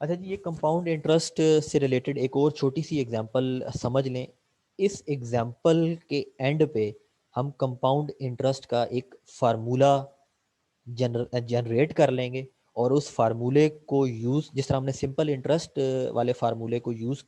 अच्छा जी, ये compound interest से रिलेटेड एक और छोटी सी एग्जांपल समझ लें। इस एग्जांपल के एंड पे हम कंपाउंड इंटरेस्ट का एक फार्मूला जनरेट कर लेंगे और उस फार्मूले को यूज़, जिस तरह हमने सिंपल इंटरेस्ट वाले फार्मूले को यूज़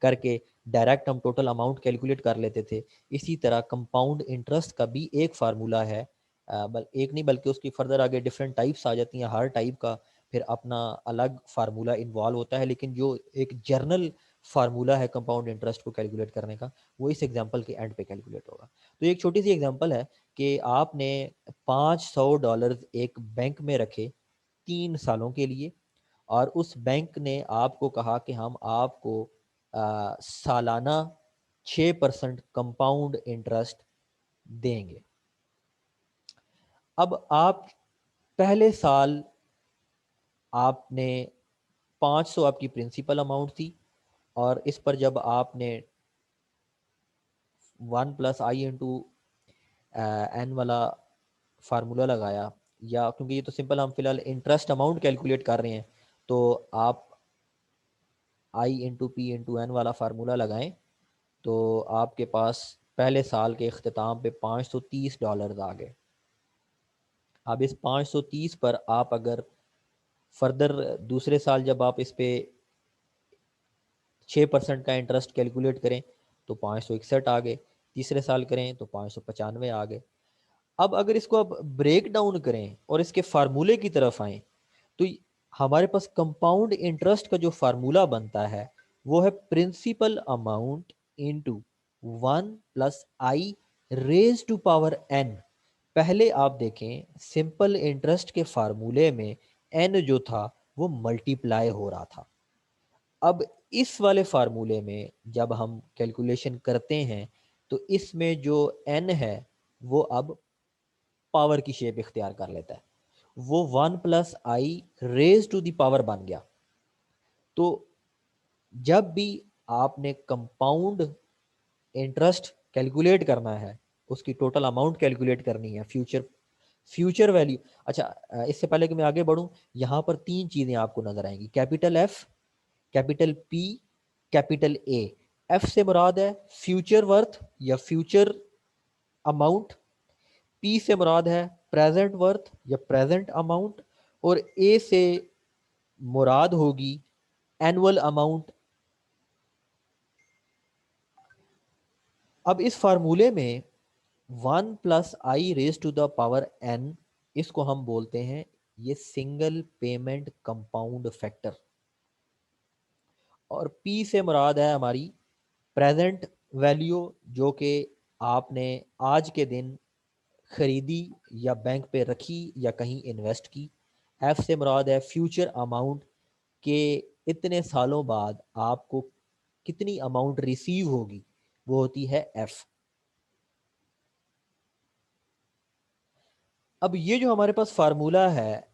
करके डायरेक्ट हम टोटल अमाउंट कैलकुलेट कर लेते थे, इसी तरह कंपाउंड इंटरेस्ट का भी एक फार्मूला है। एक नहीं बल्कि उसकी फर्दर आगे डिफरेंट टाइप्स आ जाती हैं, हर टाइप का फिर अपना अलग फार्मूला इन्वॉल्व होता है, लेकिन जो एक जर्नल फार्मूला है कंपाउंड इंटरेस्ट को कैलकुलेट करने का, वो इस एग्जांपल के एंड पे कैलकुलेट होगा। तो एक छोटी सी एग्जांपल है कि आपने $500 एक बैंक में रखे 3 सालों के लिए, और उस बैंक ने आपको कहा कि हम आपको सालाना 6% कंपाउंड इंटरेस्ट देंगे। अब आप पहले साल आपने 500 आपकी प्रिंसिपल अमाउंट थी, और इस पर जब आपने 1+i/n वाला फार्मूला लगाया, या क्योंकि ये तो सिंपल हम फिलहाल इंटरेस्ट अमाउंट कैलकुलेट कर रहे हैं, तो आप i/p/n वाला फार्मूला लगाएं, तो आपके पास पहले साल के अख्ताम पे $530 आ गए। अब इस 530 पर आप अगर फर्दर दूसरे साल जब आप इस पे 6% का इंटरेस्ट कैलकुलेट करें तो 561 आ गए, तीसरे साल करें तो 595 आ गए। अब अगर इसको आप ब्रेक डाउन करें और इसके फार्मूले की तरफ आए, तो हमारे पास कंपाउंड इंटरेस्ट का जो फार्मूला बनता है वो है प्रिंसिपल अमाउंट इनटू 1+i⁻n। पहले आप देखें सिंपल इंटरेस्ट के फार्मूले में n जो था वो मल्टीप्लाई हो रहा था। अब इस वाले फार्मूले में जब हम कैलकुलेशन करते हैं तो इसमें जो n है वो अब पावर की शेप इख्तियार कर लेता है, वो 1+i⁻² बन गया। तो जब भी आपने कंपाउंड इंटरेस्ट कैलकुलेट करना है, उसकी टोटल अमाउंट कैलकुलेट करनी है, फ्यूचर फ्यूचर वैल्यू। अच्छा, इससे पहले कि मैं आगे बढ़ूं, यहाँ पर 3 चीज़ें आपको नजर आएंगी, capital F, capital P, capital A. F से मुराद है फ्यूचर वर्थ या फ्यूचर अमाउंट, पी से मुराद है प्रेजेंट वर्थ या प्रेजेंट अमाउंट, और ए से मुराद होगी एनुअल अमाउंट। अब इस फार्मूले में 1+i⁻n, इसको हम बोलते हैं ये सिंगल पेमेंट कंपाउंड फैक्टर, और पी से मुराद है हमारी प्रेजेंट वैल्यू जो कि आपने आज के दिन खरीदी या बैंक पे रखी या कहीं इन्वेस्ट की। एफ से मुराद है फ्यूचर अमाउंट के इतने सालों बाद आपको कितनी अमाउंट रिसीव होगी, वो होती है एफ। अब ये जो हमारे पास फार्मूला है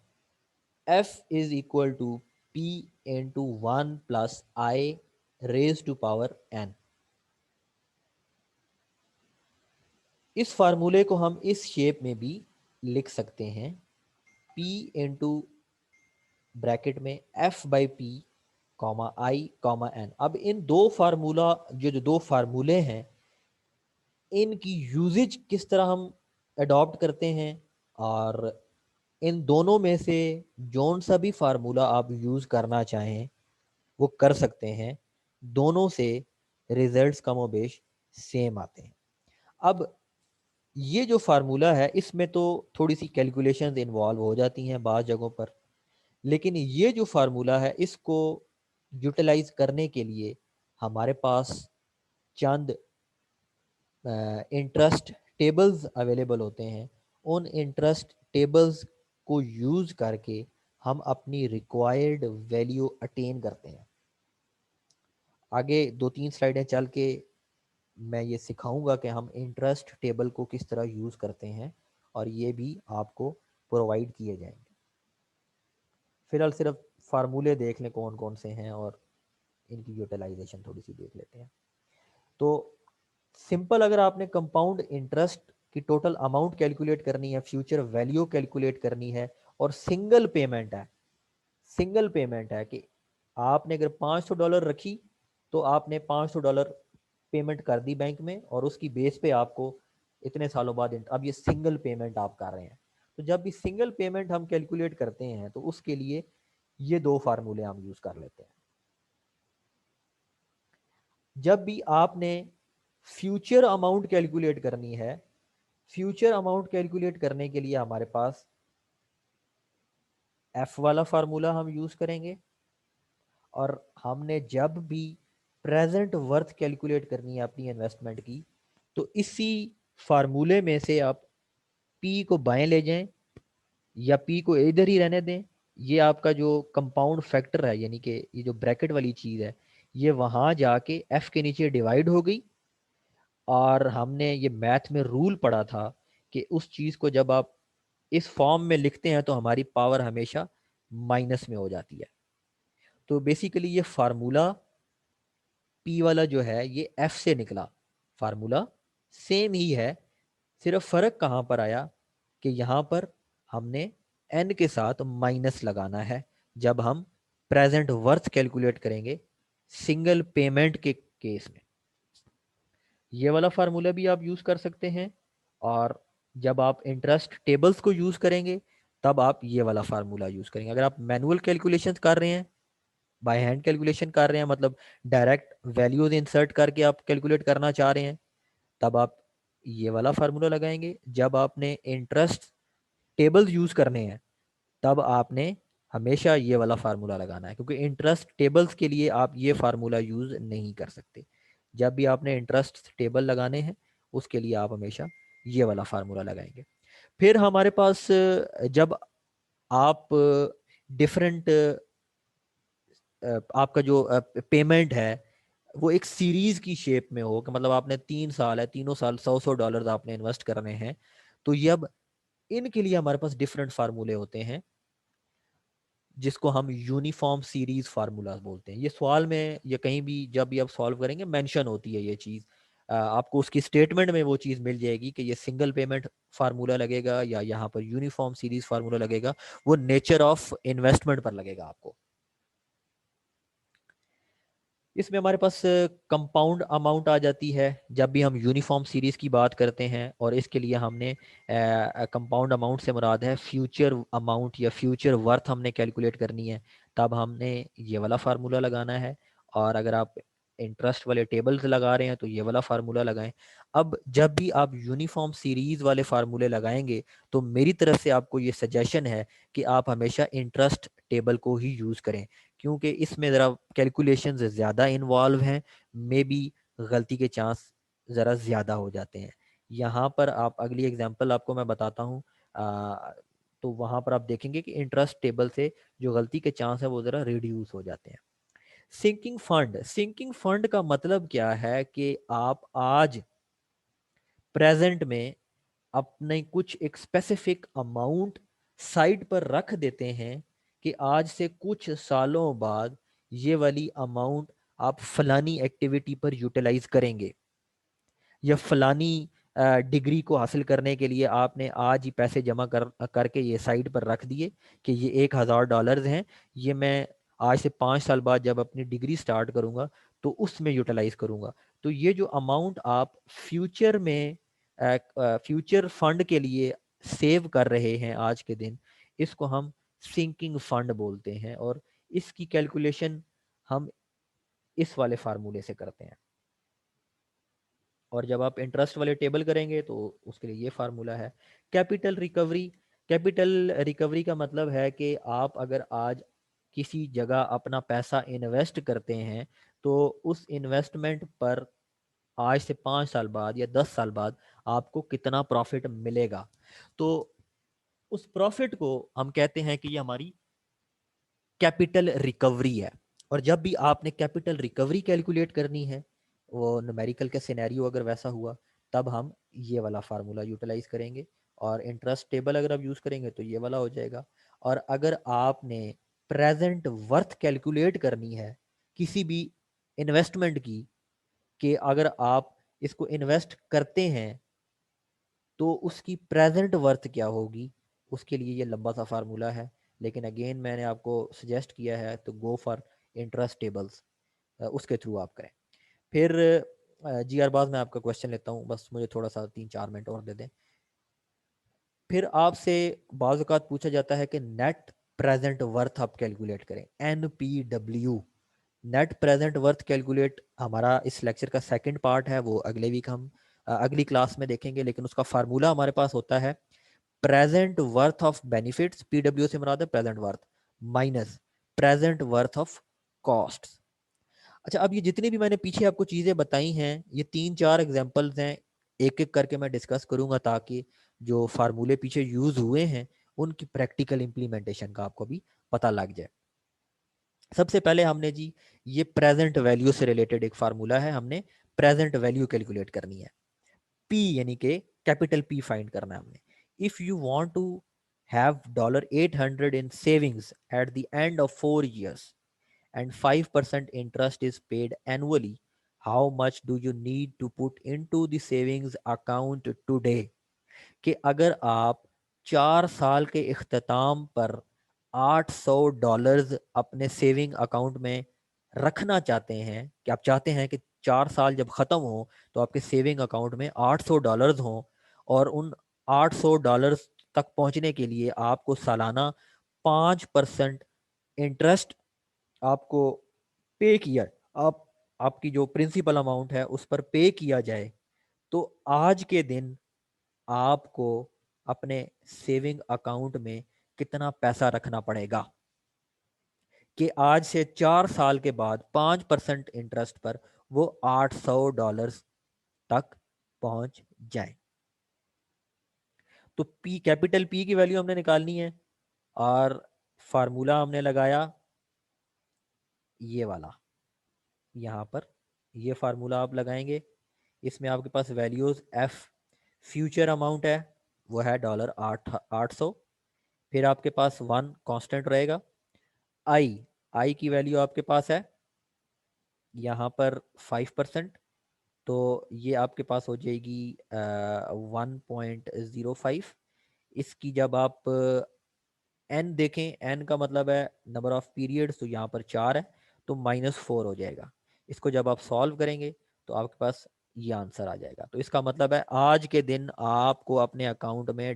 F = P × 1+i⁻n, इस फार्मूले को हम इस शेप में भी लिख सकते हैं, P इंटू ब्रैकेट में F/P, i, n। अब इन दो फार्मूला जो दो फार्मूले हैं, इनकी यूजेज किस तरह हम अडॉप्ट करते हैं, और इन दोनों में से जौन सा भी फार्मूला आप यूज़ करना चाहें वो कर सकते हैं, दोनों से रिजल्ट्स कमोबेश सेम आते हैं। अब ये जो फार्मूला है इसमें तो थोड़ी सी कैलकुलेशंस इन्वॉल्व हो जाती हैं बाज़ जगहों पर, लेकिन ये जो फार्मूला है इसको यूटिलाइज करने के लिए हमारे पास चंद इंटरेस्ट टेबल्स अवेलेबल होते हैं। उन इंटरेस्ट टेबल्स को यूज़ करके हम अपनी रिक्वायर्ड वैल्यू अटेन करते हैं। आगे 2-3 स्लाइडें चल के मैं ये सिखाऊंगा कि हम इंटरेस्ट टेबल को किस तरह यूज़ करते हैं, और ये भी आपको प्रोवाइड किए जाएंगे। फिलहाल सिर्फ फार्मूले देख लें कौन कौन से हैं, और इनकी यूटिलाइजेशन थोड़ी सी देख लेते हैं। तो सिंपल, अगर आपने कंपाउंड इंटरेस्ट की टोटल अमाउंट कैलकुलेट करनी है, फ्यूचर वैल्यू कैलकुलेट करनी है, और सिंगल पेमेंट है कि आपने अगर $500 रखी तो आपने $500 पेमेंट कर दी बैंक में, और उसकी बेस पे आपको इतने सालों बाद अब ये सिंगल पेमेंट आप कर रहे हैं। तो जब भी सिंगल पेमेंट हम कैलकुलेट करते हैं तो उसके लिए ये दो फार्मूले हम यूज़ कर लेते हैं। जब भी आपने फ्यूचर अमाउंट कैलकुलेट करनी है, फ्यूचर अमाउंट कैलकुलेट करने के लिए हमारे पास एफ वाला फार्मूला हम यूज़ करेंगे, और हमने जब भी प्रेजेंट वर्थ कैलकुलेट करनी है अपनी इन्वेस्टमेंट की, तो इसी फार्मूले में से आप पी को बाएं ले जाएं या पी को इधर ही रहने दें। ये आपका जो कंपाउंड फैक्टर है, यानी कि ये जो ब्रैकेट वाली चीज़ है, ये वहाँ जाके एफ के नीचे डिवाइड हो गई। और हमने ये मैथ में रूल पढ़ा था कि उस चीज़ को जब आप इस फॉर्म में लिखते हैं तो हमारी पावर हमेशा माइनस में हो जाती है। तो बेसिकली ये फार्मूला पी वाला जो है ये एफ से निकला, फार्मूला सेम ही है, सिर्फ फ़र्क कहाँ पर आया कि यहाँ पर हमने एन के साथ माइनस लगाना है जब हम प्रेजेंट वर्थ कैलकुलेट करेंगे सिंगल पेमेंट के केस में। ये वाला फार्मूला भी आप यूज़ कर सकते हैं, और जब आप इंटरेस्ट टेबल्स को यूज़ करेंगे तब आप ये वाला फार्मूला यूज़ करेंगे। अगर आप मैनुअल कैलकुलेशन कर रहे हैं, बाय हैंड कैलकुलेशन कर रहे हैं, मतलब डायरेक्ट वैल्यूज इंसर्ट करके आप कैलकुलेट करना चाह रहे हैं, तब आप ये वाला फार्मूला लगाएंगे। जब आपने इंटरेस्ट टेबल्स यूज़ करने हैं तब आपने हमेशा ये वाला फार्मूला लगाना है, क्योंकि इंटरेस्ट टेबल्स के लिए आप ये फार्मूला यूज़ नहीं कर सकते। जब भी आपने इंटरेस्ट टेबल लगाने हैं उसके लिए आप हमेशा ये वाला फार्मूला लगाएंगे। फिर हमारे पास जब आप डिफरेंट आपका जो पेमेंट है वो एक सीरीज की शेप में हो, कि मतलब आपने 3 साल है, तीनों साल $100 आपने इन्वेस्ट करने हैं, तो ये अब इनके लिए हमारे पास डिफरेंट फार्मूले होते हैं जिसको हम यूनिफॉर्म सीरीज फार्मूला बोलते हैं। ये सवाल में या कहीं भी जब भी आप सॉल्व करेंगे मेंशन होती है ये चीज़, आपको उसकी स्टेटमेंट में वो चीज़ मिल जाएगी कि ये सिंगल पेमेंट फार्मूला लगेगा या यहाँ पर यूनिफॉर्म सीरीज फार्मूला लगेगा, वो नेचर ऑफ इन्वेस्टमेंट पर लगेगा आपको। इसमें हमारे पास कंपाउंड अमाउंट आ जाती है जब भी हम यूनिफॉर्म सीरीज़ की बात करते हैं, और इसके लिए हमने कंपाउंड अमाउंट से मुराद है फ्यूचर अमाउंट या फ्यूचर वर्थ हमने कैलकुलेट करनी है, तब हमने ये वाला फार्मूला लगाना है। और अगर आप इंटरेस्ट वाले टेबल्स लगा रहे हैं तो ये वाला फार्मूला लगाएं। अब जब भी आप यूनिफॉर्म सीरीज़ वाले फार्मूले लगाएंगे तो मेरी तरफ से आपको ये सजेशन है कि आप हमेशा इंटरेस्ट टेबल को ही यूज़ करें, क्योंकि इसमें ज़रा कैलकुलेशंस ज़्यादा इन्वॉल्व हैं, मे बी गलती के चांस ज़रा ज़्यादा हो जाते हैं। यहाँ पर आप अगली एग्जांपल आपको मैं बताता हूँ, तो वहाँ पर आप देखेंगे कि इंटरेस्ट टेबल से जो गलती के चांस है वो ज़रा रिड्यूस हो जाते हैं। सिंकिंग फंड, सिंकिंग फंड का मतलब क्या है कि आप आज प्रेजेंट में अपने कुछ एक स्पेसिफिक अमाउंट साइड पर रख देते हैं कि आज से कुछ सालों बाद ये वाली अमाउंट आप फलानी एक्टिविटी पर यूटिलाइज करेंगे, या फलानी डिग्री को हासिल करने के लिए आपने आज ही पैसे जमा करके ये साइड पर रख दिए कि ये $1000 हैं, ये मैं आज से 5 साल बाद जब अपनी डिग्री स्टार्ट करूँगा तो उसमें यूटिलाइज करूँगा। तो ये जो अमाउंट आप फ्यूचर में फ्यूचर फंड के लिए सेव कर रहे हैं आज के दिन, इसको हम सिंकिंग फंड बोलते हैं, और इसकी कैलकुलेशन हम इस वाले फार्मूले से करते हैं। और जब आप इंटरेस्ट वाले टेबल करेंगे तो उसके लिए ये फार्मूला है। कैपिटल रिकवरी, कैपिटल रिकवरी का मतलब है कि आप अगर आज किसी जगह अपना पैसा इन्वेस्ट करते हैं तो उस इन्वेस्टमेंट पर आज से 5 साल बाद या 10 साल बाद आपको कितना प्रॉफिट मिलेगा, तो उस प्रॉफिट को हम कहते हैं कि ये हमारी कैपिटल रिकवरी है। और जब भी आपने कैपिटल रिकवरी कैलकुलेट करनी है, वो न्यूमेरिकल का सिनेरियो अगर वैसा हुआ, तब हम ये वाला फार्मूला यूटिलाइज करेंगे, और इंटरेस्ट टेबल अगर आप यूज़ करेंगे तो ये वाला हो जाएगा। और अगर आपने प्रेजेंट वर्थ कैलकुलेट करनी है किसी भी इन्वेस्टमेंट की, कि अगर आप इसको इन्वेस्ट करते हैं तो उसकी प्रेजेंट वर्थ क्या होगी, उसके लिए ये लंबा सा फार्मूला है। लेकिन अगेन मैंने आपको सजेस्ट किया है तो गो फॉर इंटरेस्ट टेबल्स उसके थ्रू आप करें। फिर जी अरबाज मैं आपका क्वेश्चन लेता हूँ, बस मुझे थोड़ा सा 3-4 मिनट और दे दें। फिर आपसे बाज़ औक़ात पूछा जाता है कि नेट प्रेजेंट वर्थ आप कैलकुलेट करें, NPW, net present worth calculate. हमारा इस लेक्चर का सेकंड पार्ट है, वो अगले वीक हम अगली क्लास में देखेंगे, लेकिन उसका फार्मूला हमारे पास होता है present worth of benefits, PW से मुराद है present worth, minus present worth of cost. अच्छा, अब ये जितनी भी मैंने पीछे आपको चीज़ें बताई हैं, ये 3-4 एग्जांपल्स हैं, एक एक करके मैं डिस्कस करूंगा ताकि जो फार्मूले पीछे यूज़ हुए हैं उनकी प्रैक्टिकल इम्प्लीमेंटेशन का आपको भी पता लग जाए। सबसे पहले हमने जी ये प्रेजेंट वैल्यू से रिलेटेड एक फार्मूला है, हमने प्रेजेंट वैल्यू कैलकुलेट करनी है। P यानी कि कैपिटल P फाइंड करना है हमने। If you want to have $800 in savings at the end of 4 years and 5% interest is paid annually, how much do you need to put into the savings account today? कि अगर आप 4 साल के इख्तिताम पर $800 अपने सेविंग अकाउंट में रखना चाहते हैं, कि आप चाहते हैं कि 4 साल जब ख़त्म हो तो आपके सेविंग अकाउंट में $800 हों, और उन $800 तक पहुंचने के लिए आपको सालाना 5% इंटरेस्ट आपको पे किया, आप आपकी जो प्रिंसिपल अमाउंट है उस पर पे किया जाए, तो आज के दिन आपको अपने सेविंग अकाउंट में कितना पैसा रखना पड़ेगा कि आज से 4 साल के बाद 5% इंटरेस्ट पर वो $800 तक पहुंच जाए। तो पी, कैपिटल पी की वैल्यू हमने निकालनी है, और फार्मूला हमने लगाया ये वाला, यहाँ पर ये फार्मूला आप लगाएंगे। इसमें आपके पास वैल्यूज एफ फ्यूचर अमाउंट है, वो है $800। फिर आपके पास 1 कांस्टेंट रहेगा। आई आई की वैल्यू आपके पास है यहाँ पर 5%, तो ये आपके पास हो जाएगी 1.05। इसकी जब आप एन देखें, एन का मतलब है नंबर ऑफ पीरियड्स, तो यहाँ पर 4 है, तो -4 हो जाएगा। इसको जब आप सॉल्व करेंगे तो आपके पास ये आंसर आ जाएगा। तो इसका मतलब है आज के दिन आपको अपने अकाउंट में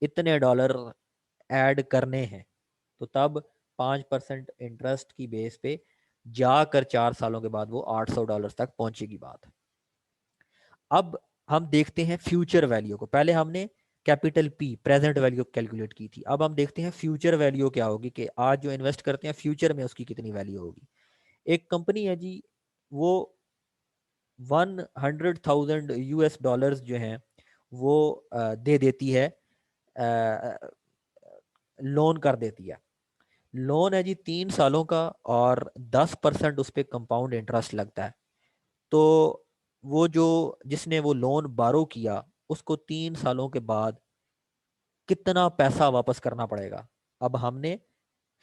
इतने डॉलर ऐड करने हैं, तो तब 5% इंटरेस्ट की बेस पे जाकर 4 सालों के बाद वो $800 तक पहुंचेगी बात। अब हम देखते हैं फ्यूचर वैल्यू को। पहले हमने capital P present value calculate की थी, अब हम देखते हैं फ्यूचर वैल्यू क्या होगी, कि आज जो इन्वेस्ट करते हैं फ्यूचर में उसकी कितनी वैल्यू होगी। एक कंपनी है जी, वो 100,000 US डॉलर्स जो हैं वो दे देती है, लोन कर देती है। लोन है जी 3 सालों का, और 10% उस पर कंपाउंड इंटरेस्ट लगता है। तो वो जो जिसने वो लोन बारो किया उसको 3 सालों के बाद कितना पैसा वापस करना पड़ेगा। अब हमने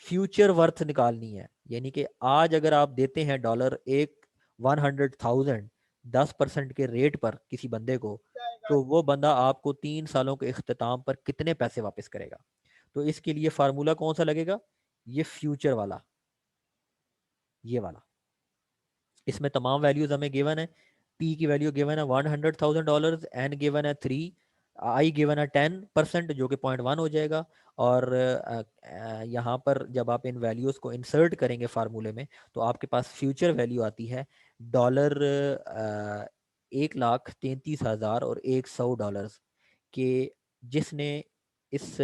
फ्यूचर वर्थ निकालनी है, यानी कि आज अगर आप देते हैं डॉलर एक 100,000 10% के रेट पर किसी बंदे को, तो वो बंदा आपको 3 सालों के इख्तिताम पर कितने पैसे वापस करेगा। तो इसके लिए फार्मूला कौन सा लगेगा, ये फ्यूचर वाला, ये वाला। इसमें तमाम वैल्यूज हमें गिवन है। पी की वैल्यू गिवन है $100,000, एन गिवन है 3, आई गिवन है 10% जो कि 0.1 हो जाएगा। और यहाँ पर जब आप इन वैल्यूज को इंसर्ट करेंगे फार्मूले में, तो आपके पास फ्यूचर वैल्यू आती है $1,33,100 के, जिसने इस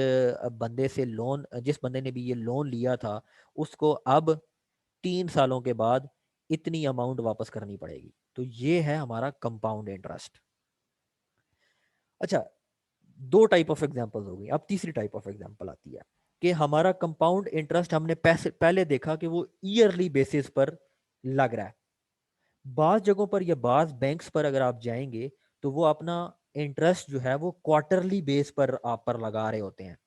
बंदे से लोन, जिस बंदे ने भी ये लोन लिया था, उसको अब 3 सालों के बाद इतनी अमाउंट वापस करनी पड़ेगी। तो ये है हमारा कंपाउंड इंटरेस्ट। अच्छा, 2 टाइप ऑफ एग्जांपल्स हो गई, अब तीसरी टाइप ऑफ एग्जांपल आती है कि हमारा कंपाउंड इंटरेस्ट हमने पैसे पहले देखा कि वो ईयरली बेसिस पर लग रहा है। बाज़ जगहों पर या बाज़ बैंक्स पर अगर आप जाएंगे तो वो अपना इंटरेस्ट जो है वो क्वार्टरली बेस पर आप पर लगा रहे होते हैं,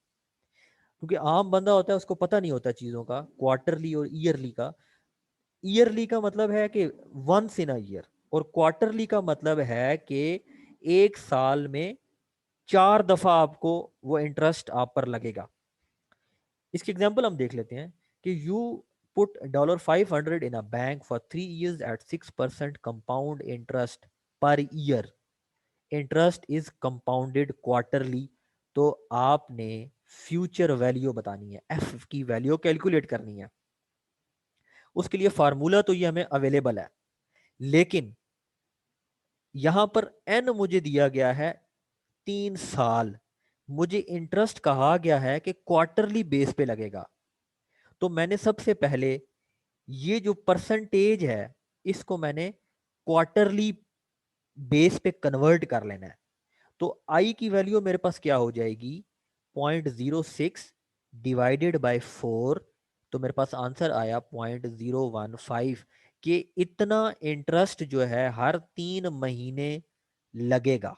क्योंकि आम बंदा होता है उसको पता नहीं होता चीज़ों का, क्वार्टरली और ईयरली का। ईयरली का मतलब है कि वंस इन अ ईयर, और क्वार्टरली का मतलब है कि एक साल में 4 दफा आपको वो इंटरेस्ट आप पर लगेगा। इसकी एग्जांपल हम देख लेते हैं कि you put $500 in a bank for 3 years at 6% compound interest per year. Interest is compounded quarterly. तो आपने फ्यूचर वैल्यू बतानी है, एफ की वैल्यू कैलकुलेट करनी है। उसके लिए फार्मूला तो ये हमें अवेलेबल है, लेकिन यहां पर एन मुझे दिया गया है 3 साल, मुझे इंटरेस्ट कहा गया है कि क्वार्टरली बेस पे लगेगा। तो मैंने सबसे पहले ये जो परसेंटेज है इसको मैंने क्वार्टरली बेस पे कन्वर्ट कर लेना है। तो आई की वैल्यू मेरे पास क्या हो जाएगी, 0.06 डिवाइडेड बाय 4। तो मेरे पास आंसर आया 0.015 कि इतना इंटरेस्ट जो है हर 3 महीने लगेगा।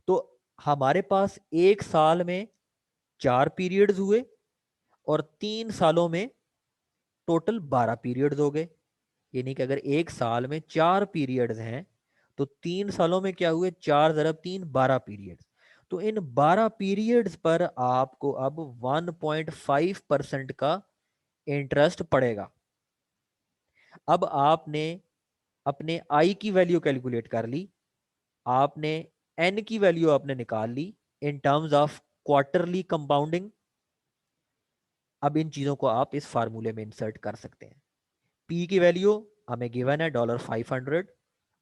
तो हमारे पास 1 साल में 4 पीरियड्स हुए और 3 सालों में टोटल 12 पीरियड्स हो गए। यानी कि अगर 1 साल में 4 पीरियड्स हैं तो 3 सालों में क्या हुए, 4 × 3 = 12 पीरियड्स। तो इन 12 पीरियड्स पर आपको अब 1.5% का इंटरेस्ट पड़ेगा। अब आपने अपने आई की वैल्यू कैलकुलेट कर ली, आपने एन की वैल्यू आपने निकाल ली in terms of quarterly compounding. अब इन चीजों को आप इस फार्मूले में इंसर्ट कर सकते हैं। पी की वैल्यू हमें गिवन है $500।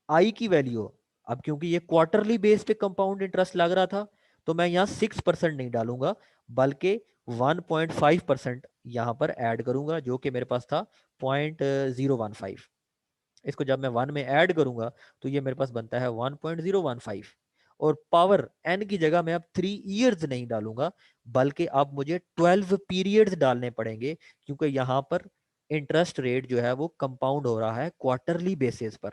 आई की वैल्यू, अब क्योंकि ये क्वार्टरली बेस पे कंपाउंड इंटरेस्ट लग रहा था तो मैं यहाँ 6% नहीं डालूंगा बल्कि 1.5% यहाँ पर ऐड करूंगा, जो कि मेरे पास था 0.015। इसको जब मैं 1 में ऐड करूंगा तो ये मेरे पास बनता है 1.015। और पावर एन की जगह मैं अब 3 इयर्स नहीं डालूंगा बल्कि अब मुझे 12 पीरियड्स डालने पड़ेंगे, क्योंकि यहाँ पर इंटरेस्ट रेट जो है वो कंपाउंड हो रहा है क्वार्टरली बेसिस पर,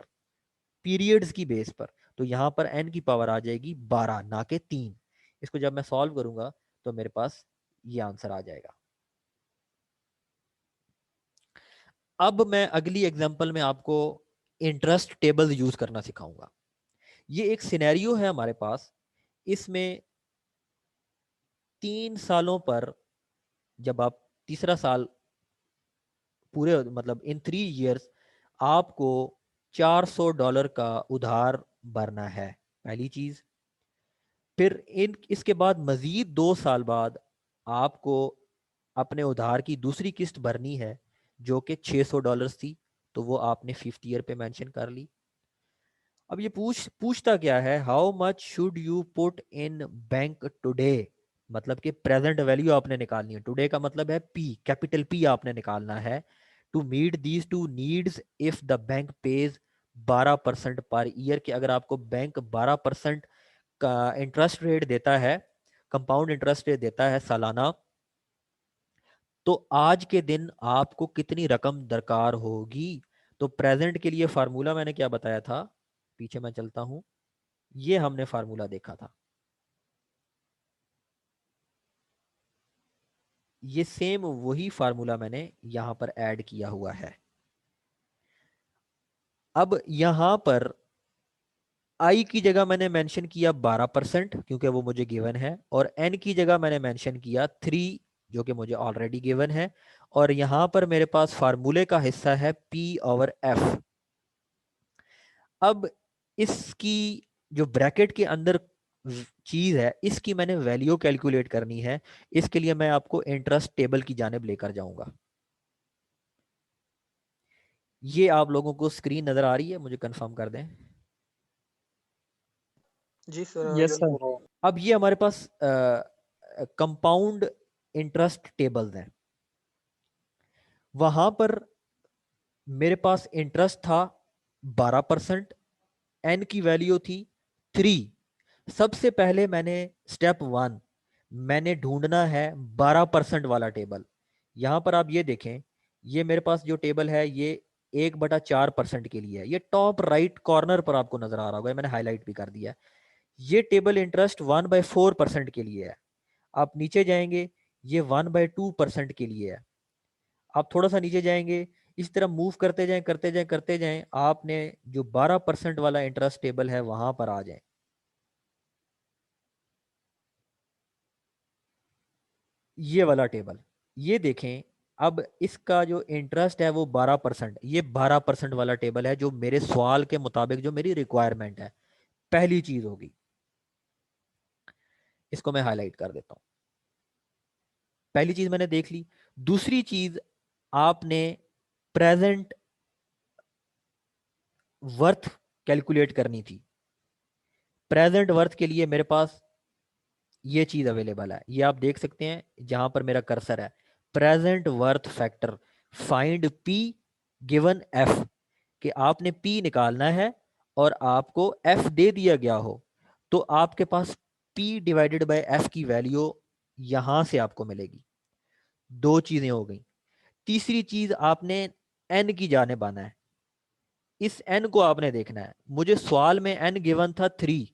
पीरियड्स की बेस पर। तो यहाँ पर एन की पावर आ जाएगी 12 ना कि 3। इसको जब मैं सॉल्व करूंगा तो मेरे पास ये आंसर आ जाएगा। अब मैं अगली एग्जांपल में आपको इंटरेस्ट टेबल यूज करना सिखाऊंगा। ये एक सिनेरियो है हमारे पास, इसमें 3 सालों पर जब आप तीसरा साल पूरे मतलब इन 3 इयर्स आपको $400 का उधार भरना है, पहली चीज। फिर इन इसके बाद मजीद 2 साल बाद आपको अपने उधार की दूसरी किस्त भरनी है जो कि $600 थी, तो वो आपने 5th ईयर पे मेंशन कर ली। अब ये पूछता क्या है, how much should you put in bank today, मतलब कि प्रेजेंट वैल्यू आपने निकालनी है। टुडे का मतलब है पी, कैपिटल पी आपने निकालना है to meet these two needs if the bank pays 12% per year. कि अगर आपको बैंक 12% का इंटरेस्ट रेट देता है, कंपाउंड इंटरेस्ट रेट देता है सालाना, तो आज के दिन आपको कितनी रकम दरकार होगी। तो प्रेजेंट के लिए फार्मूला मैंने क्या बताया था, पीछे मैं चलता हूं, ये हमने फार्मूला देखा था, ये सेम वही फार्मूला मैंने यहां पर ऐड किया हुआ है। अब यहां पर आई की जगह मैंने मेंशन किया 12% क्योंकि वो मुझे गिवन है, और एन की जगह मैंने मेंशन किया 3 जो कि मुझे ऑलरेडी गिवन है। और यहां पर मेरे पास फार्मूले का हिस्सा है P/F। अब इसकी जो ब्रैकेट के अंदर चीज है इसकी मैंने वैल्यू कैलकुलेट करनी है। इसके लिए मैं आपको इंटरेस्ट टेबल की जानिब लेकर जाऊंगा। ये आप लोगों को स्क्रीन नजर आ रही है, मुझे कंफर्म कर दें। जी सर, आ यस रही है। सर। अब ये हमारे पास कंपाउंड इंटरेस्ट टेबल्स हैं। वहां पर मेरे पास इंटरेस्ट था 12%, एन की वैल्यू थी 3। सबसे पहले मैंने स्टेप 1 मैंने ढूंढना है 12% वाला टेबल। यहां पर आप ये देखें, ये मेरे पास जो टेबल है ये 1/4% के लिए है। ये टॉप राइट कॉर्नर पर आपको नजर आ रहा होगा, मैंने हाईलाइट भी कर दिया है। ये टेबल इंटरेस्ट 1/4% के लिए है। आप नीचे जाएंगे, ये 1/2% के लिए है। आप थोड़ा सा नीचे जाएंगे, इस तरह मूव करते जाएं करते जाएं करते जाएं, आपने जो 12% वाला इंटरेस्ट टेबल है वहां पर आ जाएं। ये वाला टेबल, ये देखें, अब इसका जो इंटरेस्ट है वो 12%, ये 12% वाला टेबल है जो मेरे सवाल के मुताबिक जो मेरी रिक्वायरमेंट है, पहली चीज होगी। इसको मैं हाईलाइट कर देता हूं। पहली चीज मैंने देख ली। दूसरी चीज, आपने प्रेजेंट वर्थ कैलकुलेट करनी थी। प्रेजेंट वर्थ के लिए मेरे पास ये चीज अवेलेबल है, ये आप देख सकते हैं जहां पर मेरा कर्सर है, present worth factor find P given F, कि आपने पी निकालना है और आपको एफ दे दिया गया हो, तो आपके पास पी डिवाइडेड बाय एफ की वैल्यू यहां से आपको मिलेगी। दो चीजें हो गई। तीसरी चीज, आपने एन की जाने आना है। इस एन को आपने देखना है। मुझे सवाल में एन गिवन था 3,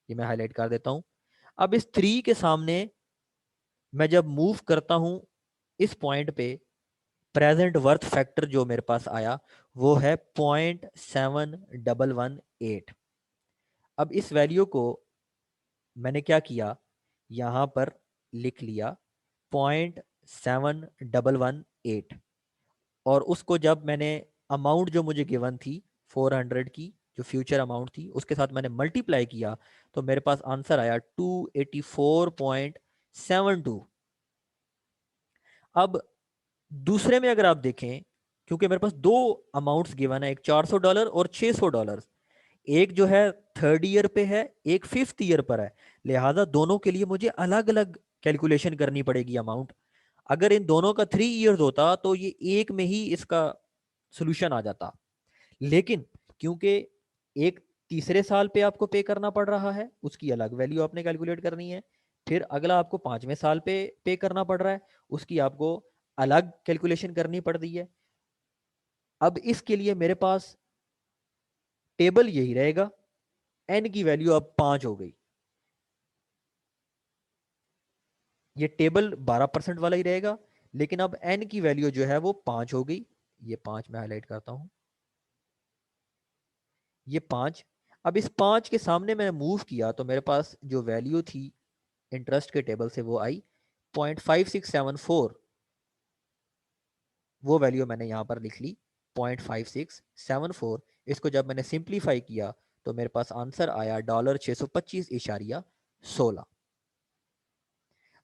ये मैं हाईलाइट कर देता हूं। अब इस 3 के सामने मैं जब मूव करता हूं इस पॉइंट पे, प्रेजेंट वर्थ फैक्टर जो मेरे पास आया वो है 0.7118। अब इस वैल्यू को मैंने क्या किया, यहां पर लिख लिया 0.7118, और उसको जब मैंने अमाउंट जो मुझे गिवन थी 400 की, जो फ्यूचर अमाउंट थी, उसके साथ मैंने मल्टीप्लाई किया, तो मेरे पास आंसर आया 284.72। अब दूसरे में अगर आप देखें, क्योंकि मेरे पास दो अमाउंट्स गिवन है, एक $400 और $600, एक जो है थर्ड ईयर पे है, एक फिफ्थ ईयर पर है, लिहाजा दोनों के लिए मुझे अलग अलग कैलकुलेशन करनी पड़ेगी अमाउंट। अगर इन दोनों का 3 ईयर्स होता तो ये एक में ही इसका सोल्यूशन आ जाता, लेकिन क्योंकि एक तीसरे साल पे आपको पे करना पड़ रहा है, उसकी अलग वैल्यू आपने कैलकुलेट करनी है। फिर अगला आपको 5वें साल पे करना पड़ रहा है, उसकी आपको अलग कैलकुलेशन करनी पड़ रही है। अब इसके लिए मेरे पास टेबल यही रहेगा, एन की वैल्यू अब 5 हो गई। ये टेबल 12% वाला ही रहेगा, लेकिन अब एन की वैल्यू जो है वो 5 हो गई। ये 5 मैं हाईलाइट करता हूं, ये 5। अब इस 5 के सामने मैंने मूव किया तो मेरे पास जो वैल्यू थी इंटरेस्ट के टेबल से वो आई 0.5674। वो वैल्यू मैंने यहां पर लिख ली 0.5674। इसको जब मैंने सिंप्लीफाई किया तो मेरे पास आंसर आया $625.16।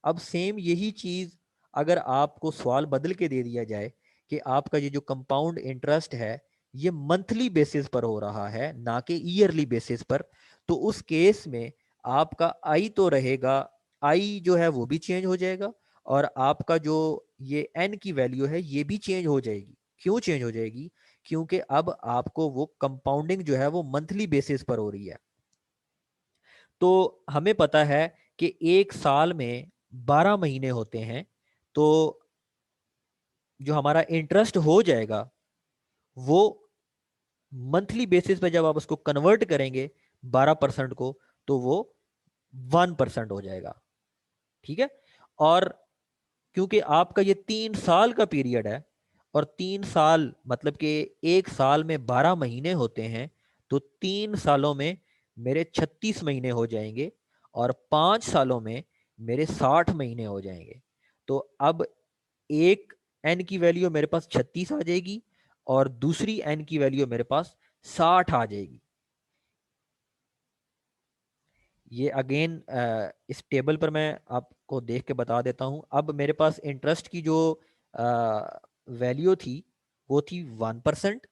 अब सेम यही चीज अगर आपको सवाल बदल के दे दिया जाए कि आपका ये जो कंपाउंड इंटरेस्ट है ये मंथली बेसिस पर हो रहा है ना कि ईयरली बेसिस पर, तो उस केस में आपका आई तो रहेगा, आई जो है वो भी चेंज हो जाएगा, और आपका जो ये एन की वैल्यू है ये भी चेंज हो जाएगी। क्यों चेंज हो जाएगी? क्योंकि अब आपको वो कंपाउंडिंग जो है वो मंथली बेसिस पर हो रही है। तो हमें पता है कि एक साल में 12 महीने होते हैं, तो जो हमारा इंटरेस्ट हो जाएगा वो मंथली बेसिस पे जब आप उसको कन्वर्ट करेंगे 12% को, तो वो 1% हो जाएगा। ठीक है। और क्योंकि आपका ये 3 साल का पीरियड है, और 3 साल मतलब कि एक साल में 12 महीने होते हैं, तो 3 सालों में मेरे 36 महीने हो जाएंगे, और 5 सालों में मेरे 60 महीने हो जाएंगे। तो अब एक एन की वैल्यू मेरे पास 36 आ जाएगी, और दूसरी एन की वैल्यू मेरे पास 60 आ जाएगी। ये अगेन इस टेबल पर मैं आपको देख के बता देता हूं। अब मेरे पास इंटरेस्ट की जो वैल्यू थी वो थी 1%,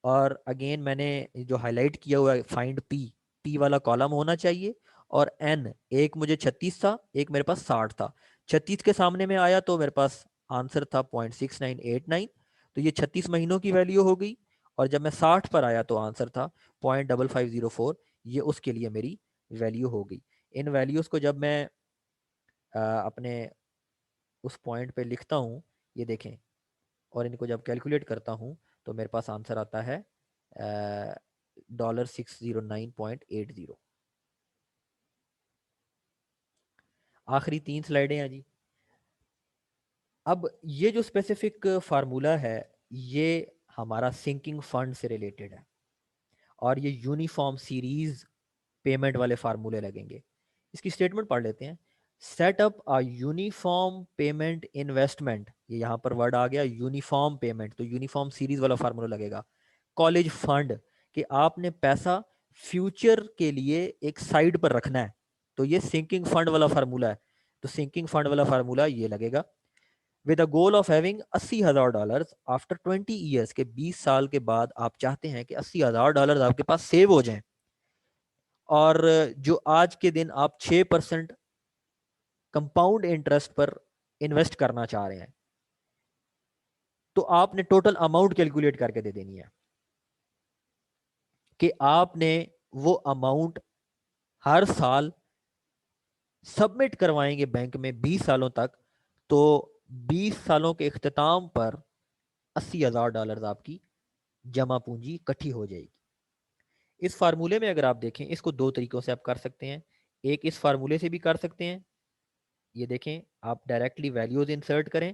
और अगेन मैंने जो हाईलाइट किया हुआ है फाइंड पी, पी वाला कॉलम होना चाहिए, और एन एक मुझे 36 था, एक मेरे पास 60 था। 36 के सामने में आया तो मेरे पास आंसर था 0.6989, तो ये 36 महीनों की वैल्यू हो गई। और जब मैं 60 पर आया तो आंसर था 0.5504, ये उसके लिए मेरी वैल्यू हो गई। इन वैल्यूज़ को जब मैं अपने उस पॉइंट पे लिखता हूँ, ये देखें, और इनको जब कैलकुलेट करता हूँ तो मेरे पास आंसर आता है $609.80। आखिरी 3 स्लाइडें हैं जी। अब ये जो स्पेसिफिक फार्मूला है ये हमारा सिंकिंग फंड से रिलेटेड है, और ये यूनिफॉर्म सीरीज पेमेंट वाले फार्मूले लगेंगे। इसकी स्टेटमेंट पढ़ लेते हैं। Set up a uniform payment investment, ये यहाँ पर वर्ड आ गया यूनिफॉर्म पेमेंट, तो यूनिफॉर्म सीरीज वाला फार्मूला लगेगा। कॉलेज फंड, कि आपने पैसा फ्यूचर के लिए एक साइड पर रखना है, तो ये सिंकिंग फंड वाला फार्मूला है, तो सिंकिंग फंड वाला फार्मूला ये लगेगा। With a goal of having $80,000 after 20 years, के 20 साल के बाद आप चाहते हैं कि $80,000 आपके पास सेव हो जाएं, और जो आज के दिन आप 6% कंपाउंड इंटरेस्ट पर इन्वेस्ट करना चाह रहे हैं, तो आपने टोटल अमाउंट कैलकुलेट करके दे देनी है कि आपने वो अमाउंट हर साल सबमिट करवाएंगे बैंक में 20 सालों तक, तो 20 सालों के इख्तिताम पर $80,000 आपकी जमा पूंजी इकट्ठी हो जाएगी। इस फार्मूले में अगर आप देखें, इसको दो तरीकों से आप कर सकते हैं। एक, इस फार्मूले से भी कर सकते हैं, ये देखें आप डायरेक्टली वैल्यूज इंसर्ट करें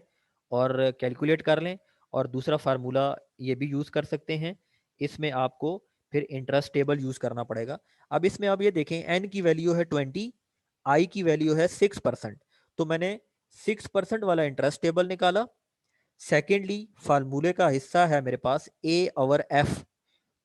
और कैलकुलेट कर लें, और दूसरा फार्मूला ये भी यूज़ कर सकते हैं, इसमें आपको फिर इंटरेस्ट टेबल यूज़ करना पड़ेगा। अब इसमें आप ये देखें, एन की वैल्यू है 20, आई की वैल्यू है 6%, तो मैंने 6% वाला इंटरेस्ट टेबल निकाला। सेकेंडली, फार्मूले का हिस्सा है मेरे पास ए ओवर एफ,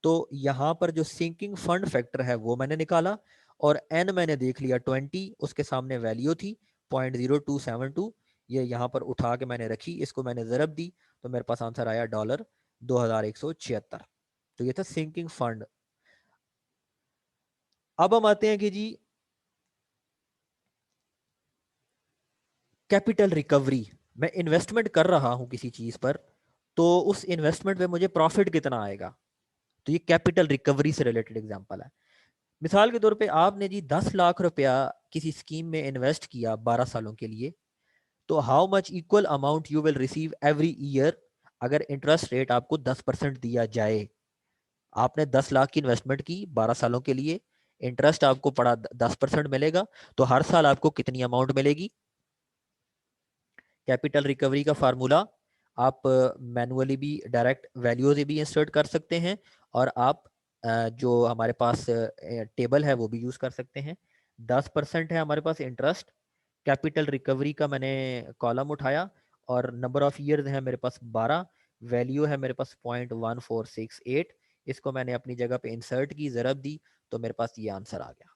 तो यहाँ पर जो सिंकिंग फंड फैक्टर है वो मैंने निकाला, और एन मैंने देख लिया 20, उसके सामने वैल्यू थी 0.0272, ये यहाँ पर उठा के मैंने रखी, इसको मैंने ज़रब दी, तो मेरे पास आंसर आया $2176। तो ये था सिंकिंग फंड। अब हम आते हैं कि जी कैपिटल रिकवरी, मैं इन्वेस्टमेंट कर रहा हूं किसी चीज पर, तो उस इन्वेस्टमेंट पे मुझे प्रॉफिट कितना आएगा, तो ये कैपिटल रिकवरी से रिलेटेड एग्जांपल है। मिसाल के तौर पे आपने जी 10 लाख रुपया किसी स्कीम में इन्वेस्ट किया 12 सालों के लिए, तो how much equal amount you will receive every year अगर इंटरेस्ट रेट आपको 10% दिया जाए। आपने 10 लाख की इन्वेस्टमेंट की 12 सालों के लिए, इंटरेस्ट आपको पड़ा 10% मिलेगा, तो हर साल आपको कितनी अमाउंट मिलेगी। कैपिटल रिकवरी का फार्मूला आप मैनुअली भी डायरेक्ट वैल्यू से भी इंसर्ट कर सकते हैं, और आप जो हमारे पास टेबल है वो भी यूज़ कर सकते हैं। 10% है हमारे पास इंटरेस्ट, कैपिटल रिकवरी का मैंने कॉलम उठाया, और नंबर ऑफ ईयर्स है मेरे पास 12, वैल्यू है मेरे पास 0.1468, इसको मैंने अपनी जगह पे इंसर्ट की, ज़रब दी, तो मेरे पास ये आंसर आ गया।